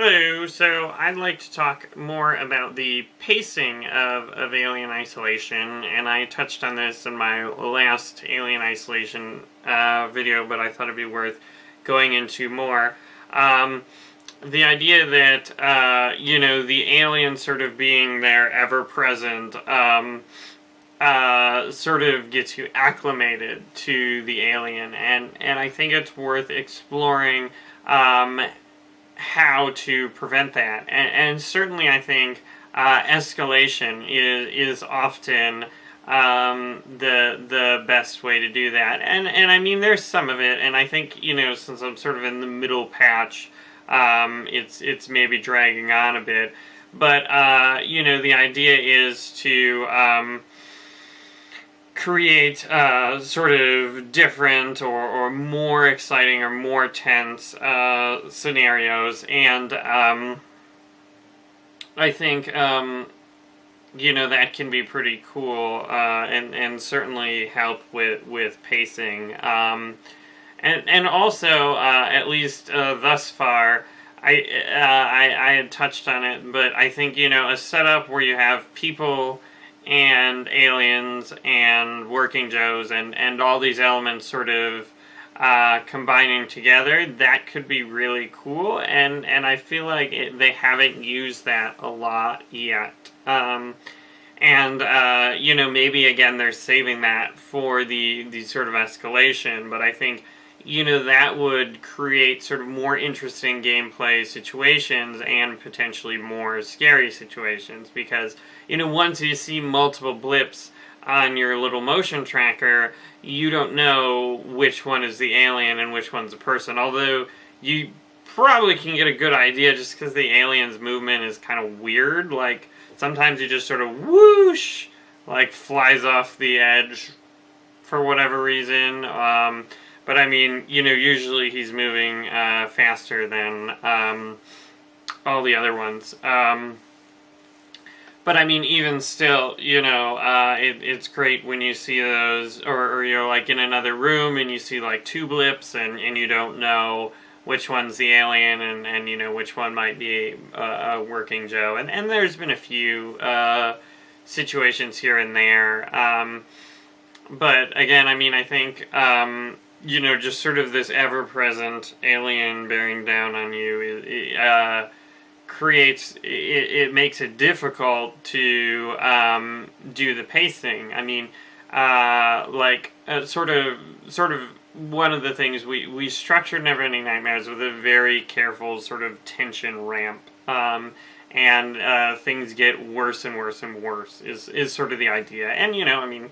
Hello, so I'd like to talk more about the pacing of Alien Isolation, and I touched on this in my last Alien Isolation video, but I thought it'd be worth going into more. The idea that, the alien sort of being there ever-present, sort of gets you acclimated to the alien, and I think it's worth exploring, how to prevent that. And certainly I think escalation is often the best way to do that. And I mean, there's some of it, and I think, since I'm sort of in the middle patch, it's maybe dragging on a bit. But, the idea is to create sort of different or more exciting or more tense scenarios, and I think that can be pretty cool, and certainly help with pacing, and also at least thus far I had touched on it, but I think a setup where you have people and aliens and working Joes and all these elements sort of combining together, that could be really cool, and I feel like they haven't used that a lot yet. Maybe again they're saving that for the sort of escalation, but I think that would create sort of more interesting gameplay situations and potentially more scary situations, because once you see multiple blips on your little motion tracker, you don't know which one is the alien and which one's a person, although you probably can get a good idea just because the alien's movement is kind of weird. Like, sometimes he just sort of whoosh, like flies off the edge for whatever reason, but I mean, usually he's moving faster than all the other ones. But I mean, even still, it's great when you see those, or you're like in another room and you see like two blips and you don't know which one's the alien and which one might be a working Joe. And there's been a few situations here and there. But again, I mean, I think, just sort of this ever-present alien bearing down on you it makes it difficult to do the pacing. I mean, sort of one of the things we structured Neverending Nightmares with a very careful sort of tension ramp, and things get worse and worse and worse is sort of the idea. And I mean,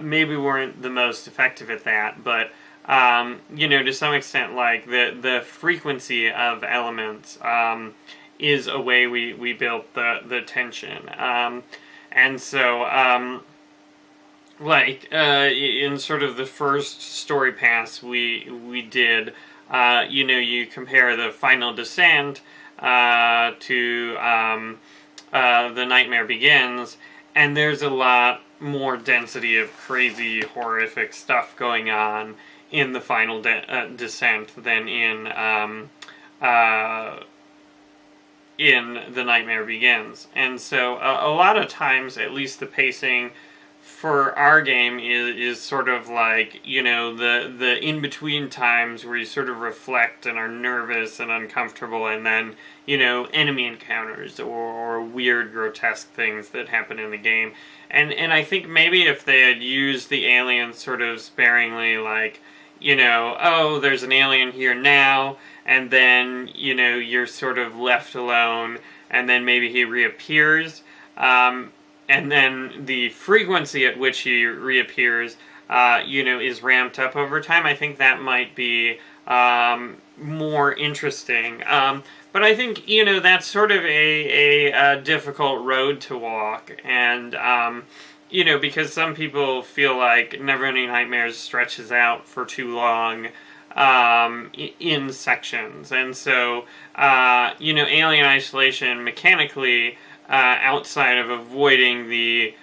maybe we weren't the most effective at that, but to some extent, like the frequency of elements is a way we built the tension, and so in sort of the first story pass we did, you compare the final descent to the Nightmare Begins, and there's a lot more density of crazy horrific stuff going on in the final descent than in The Nightmare Begins. And so a lot of times, at least the pacing for our game is sort of like, the in-between times where you sort of reflect and are nervous and uncomfortable, and then, enemy encounters or weird, grotesque things that happen in the game. And I think maybe if they had used the aliens sort of sparingly, like, oh, there's an alien here now, and then, you're sort of left alone, and then maybe he reappears, and then the frequency at which he reappears, is ramped up over time. I think that might be more interesting. But I think, that's sort of a difficult road to walk, and, because some people feel like Neverending Nightmares stretches out for too long in sections. And so, Alien Isolation mechanically, outside of avoiding the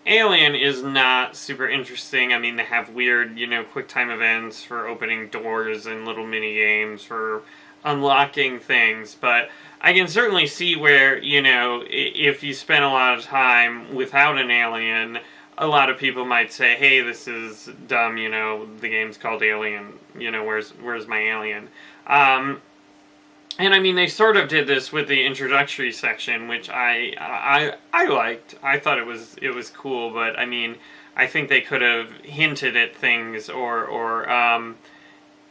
alien, is not super interesting. I mean, they have weird, quick time events for opening doors and little mini games for unlocking things, but I can certainly see where, you know, if you spend a lot of time without an alien, a lot of people might say, hey, this is dumb, you know, the game's called Alien, you know, where's my alien? And I mean, they sort of did this with the introductory section, which I liked. I thought it was cool, but I mean, I think they could have hinted at things or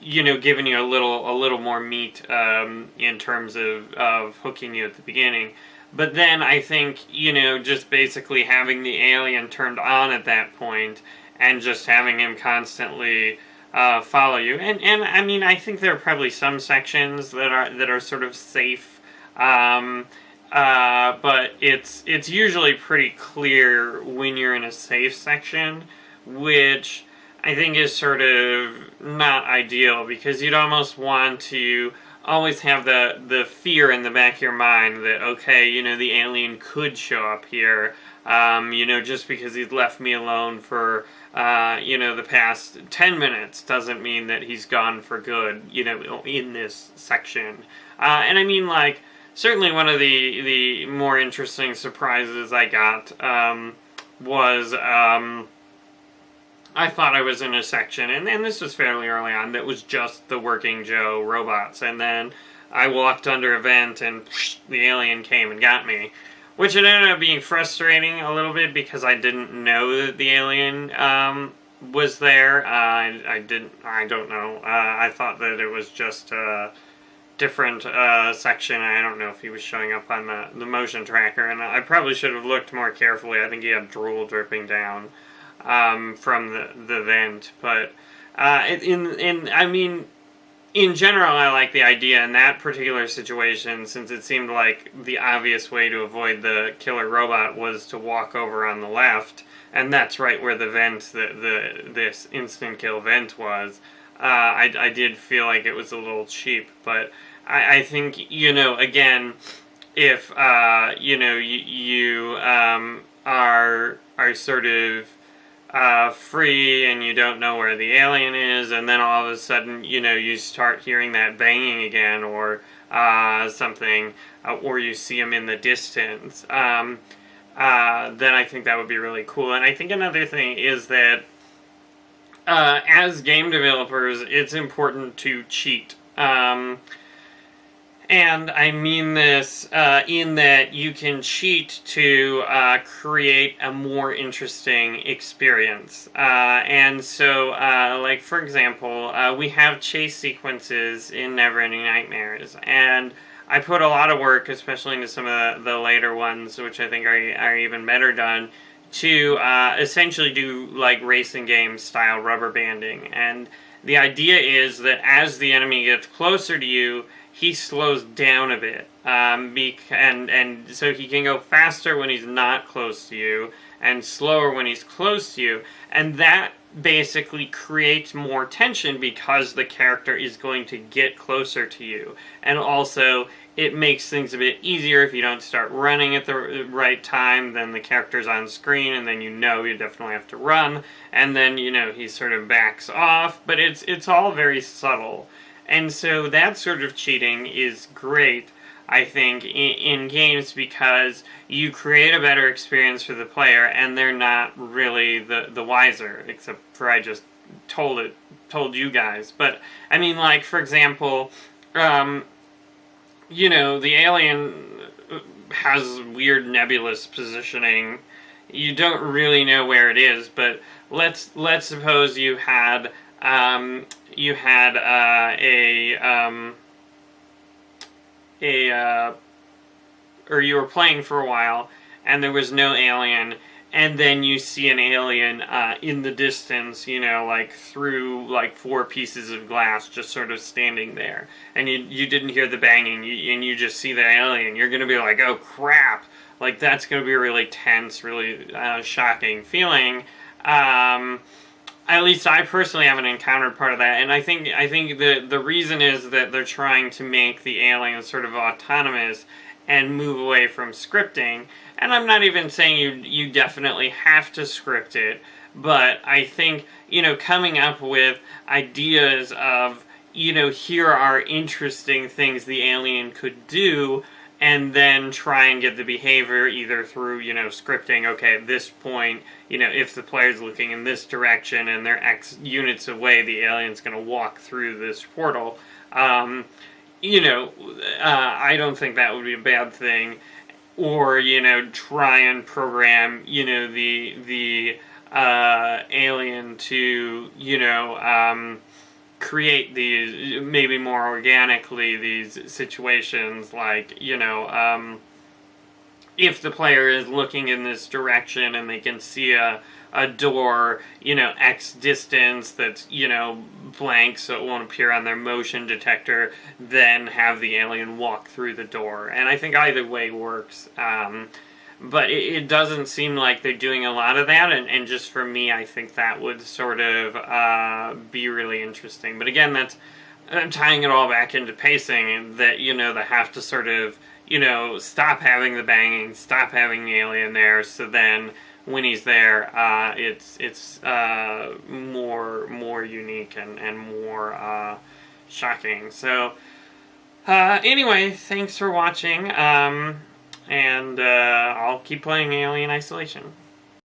you know, given you a little more meat in terms of hooking you at the beginning. But then I think, you know, just basically having the alien turned on at that point and just having him constantly follow you. And I mean, I think there are probably some sections that are sort of safe, but it's usually pretty clear when you're in a safe section, which I think is sort of not ideal, because you'd almost want to always have the fear in the back of your mind that, okay, you know, the alien could show up here, you know, just because he's left me alone for, you know, the past 10 minutes doesn't mean that he's gone for good, you know, in this section. And I mean, like, certainly one of the more interesting surprises I got was, I thought I was in a section, and this was fairly early on, that was just the Working Joe robots, and then I walked under a vent, and the alien came and got me, which ended up being frustrating a little bit, because I didn't know that the alien was there. I don't know. I thought that it was just a different section. I don't know if he was showing up on the motion tracker, and I probably should have looked more carefully. I think he had drool dripping down from the vent, but I mean, in general, I like the idea in that particular situation, since it seemed like the obvious way to avoid the killer robot was to walk over on the left, and that's right where the vent, this instant kill vent was. I did feel like it was a little cheap, but I think, you know, again, if you know, you are sort of free and you don't know where the alien is, and then all of a sudden, you know, you start hearing that banging again, or something, or you see him in the distance, then I think that would be really cool. And I think another thing is that as game developers, it's important to cheat. And I mean this in that you can cheat to create a more interesting experience. And so, like, for example, we have chase sequences in Neverending Nightmares, and I put a lot of work, especially into some of the later ones, which I think are even better done, to essentially do, like, racing game style rubber banding. And the idea is that as the enemy gets closer to you, he slows down a bit, and so he can go faster when he's not close to you, and slower when he's close to you, and that basically creates more tension because the character is going to get closer to you. And also, it makes things a bit easier if you don't start running at the right time, then the character's on screen, and then you know you definitely have to run, and then, you know, he sort of backs off, but it's all very subtle. And so that sort of cheating is great, I think, in games, because you create a better experience for the player, and they're not really the wiser, except for I just told you guys. But, I mean, like, for example, you know, the alien has weird nebulous positioning. You don't really know where it is, but let's suppose you had or you were playing for a while and there was no alien, and then you see an alien in the distance, you know, like through like 4 pieces of glass, just sort of standing there, and you didn't hear the banging, and you just see the alien. You're gonna be like, oh crap, like that's gonna be a really tense, really shocking feeling. At least I personally haven't encountered part of that, and I think the reason is that they're trying to make the alien sort of autonomous and move away from scripting. And I'm not even saying you definitely have to script it, but I think, you know, coming up with ideas of, you know, here are interesting things the alien could do, and then try and get the behavior either through, you know, scripting, okay, at this point, you know, if the player's looking in this direction and they're X units away, the alien's going to walk through this portal. You know, I don't think that would be a bad thing. Or, you know, try and program, you know, the alien to, you know, create these, maybe more organically, these situations, like, you know, if the player is looking in this direction and they can see a door, you know, X distance that's, you know, blank so it won't appear on their motion detector, then have the alien walk through the door. And I think either way works. But it doesn't seem like they're doing a lot of that, and just for me, I think that would sort of be really interesting. But again, that's tying it all back into pacing, and that, you know, they have to sort of, you know, stop having the banging, stop having the alien there, so then when he's there, it's more unique and more shocking. So anyway, thanks for watching. And I'll keep playing Alien Isolation.